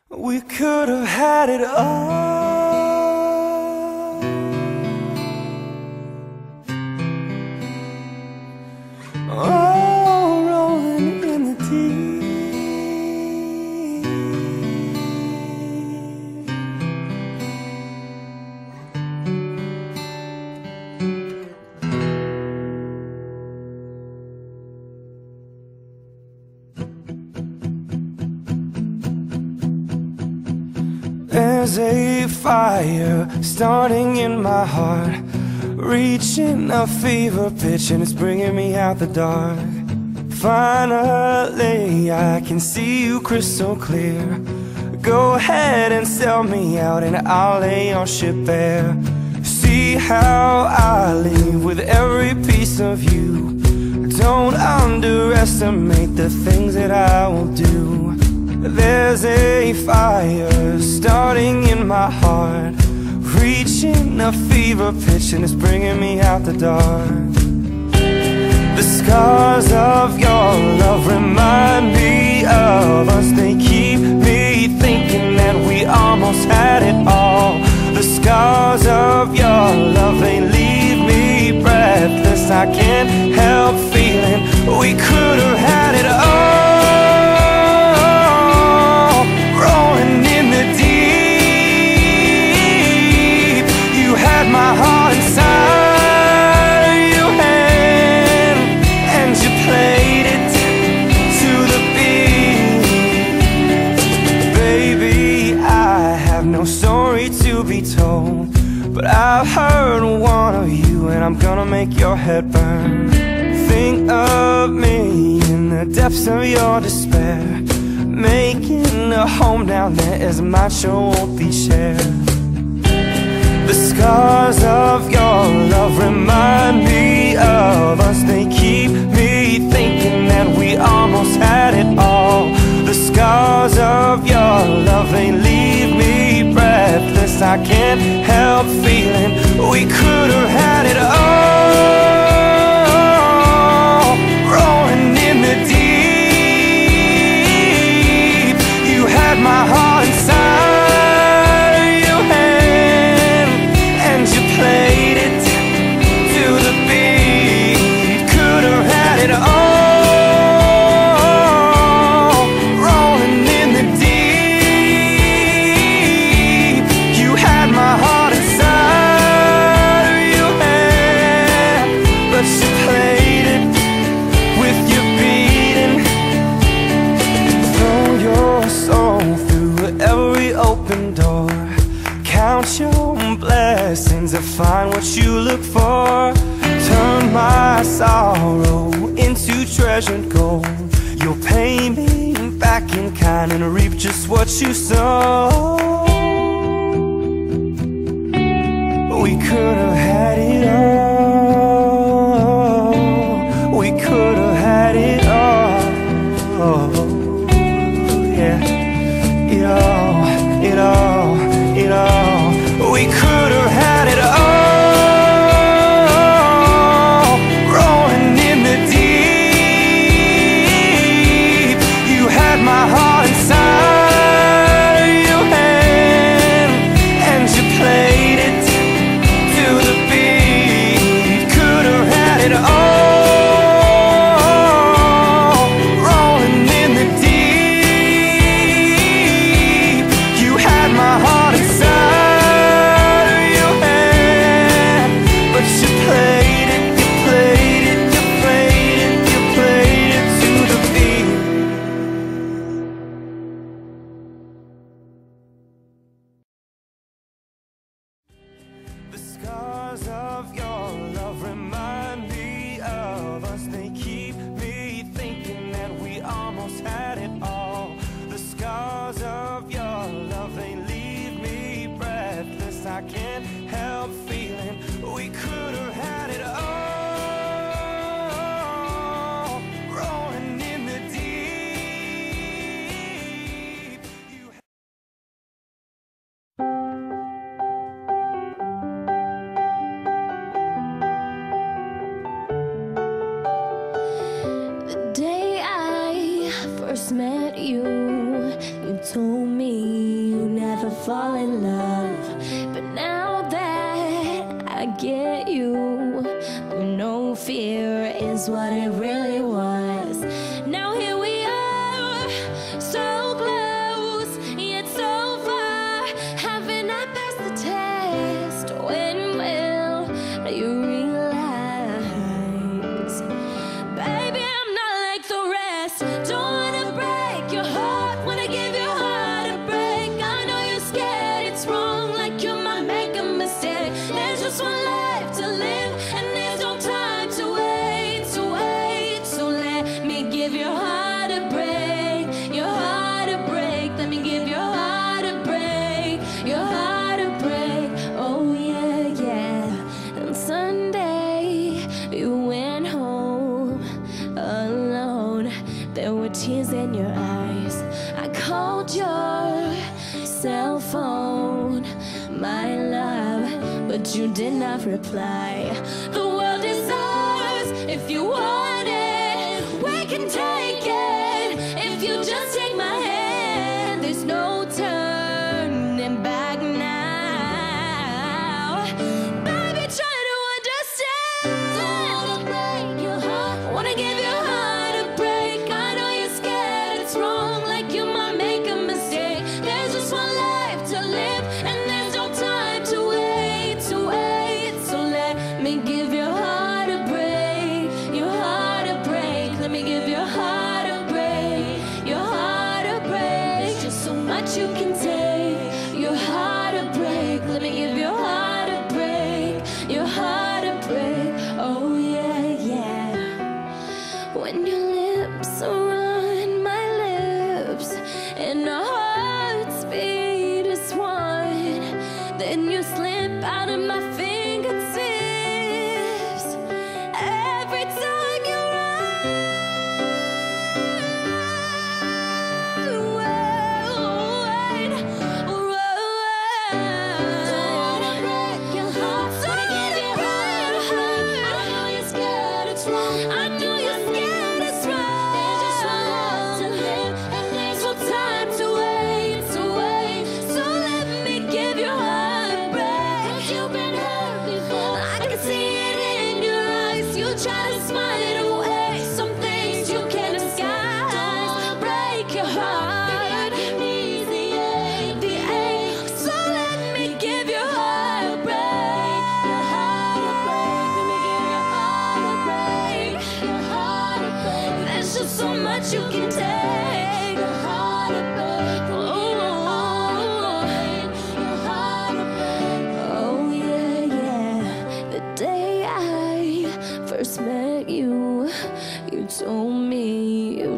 We could have had it all. Oh, rolling in the deep. There's a fire starting in my heart, reaching a fever pitch, and it's bringing me out the dark. Finally, I can see you crystal clear. Go ahead and sell me out, and I'll lay your ship bare. See how I leave with every piece of you. Don't underestimate the things that I will do. There's a fire starting in my heart, reaching a fever pitch, and it's bringing me out the dark. The scars of your love remind me of us. They keep me thinking that we almost had it all. The scars of your love, they leave me breathless. I can't help feeling we could have had it all. Rolling in the deep, you had my heart inside your hand, and you played it to the beat. Baby, I have no story to be told, but I've heard one of you, and I'm gonna make your head burn. Think of me in the depths of your despair, making a home down there as mine sure won't be shared. The scars of your love remind me of us. They keep me thinking that we almost had it all. The scars of your love, they leave me breathless. I can't help feeling we could have had it all. Rolling in the deep, you had my heart inside your hand, and you played it to the beat. Could have had it all. Rolling in the deep, you had my heart inside your hand, but you played it with your beating. Throw your soul through every open door, count your blessings and find what you look for. Turn my sorrow into treasured gold. You'll pay me back in kind and reap just what you sow. We could have had it all. We could have had it all. Yeah, it all, it all, it all. We could have had it all. Rolling in the deep, you had my heart inside your hand, and you played it to the beat. Could have had it all. Rolling in the deep, you had my heart inside your hand, but you played it, you played it, you played it, you played it to the beat. The scars of your love remind me of us. They keep me thinking that we almost had it all. The scars of your love, they leave me breathless. I can't help feeling we could have had it all. Rolling in the deep, you The day I first met you, you told me fall in love. But now that I get you, no fear is what it really was. Now here we are, so close, yet so far. Haven't I passed the test? When will you realize? Baby, I'm not like the rest. Don't wanna break your heart, wanna give your heart a break. I know you're scared, it's wrong, like you might make a mistake. There's just one life to live, and there's no time to wait, to wait. So let me give your heart a break, your heart a break. Let me give your heart a break, your heart a break. Oh yeah, yeah. And Sunday you went home alone. There were tears in your eyes. I called your cell phone, my love, but you did not reply. The world is ours if you want it. We can take it if you just take my hand. There's no turning back now. Baby, try to understand. Don't wanna break your heart, wanna give your heart a break. I know you're scared, it's wrong, like you might make a mistake. There's just one life to live, and there's no time to wait, to wait. So let me give your heart a break, your heart a break. Let me give your heart a break, your heart a break. There's just so much you can take, your heart a break. Let me give your heart a break, your heart a break. Oh yeah, yeah. When your lips are on my lips and our hearts beat as one, then you slip out of my fingertips every time you run. Don't wanna break your heart, don't wanna break your heart. I know you're scared, it's wrong, I know you're scared, it's wrong. There's just one life to live, and there's no time to wait, to wait. So let me give your heart a break. 'Cause you've been hurt before, I can see it in your eyes. You try to smile it away, some things you can't disguise. Don't wanna break your heart, the ache. So let me give your heart a break, your heart a break. Let me give your heart a break, your heart a break. There's just so much you can take, your heart a break. Oh, your heart a break. Oh yeah, yeah. The day I first met you, you told me you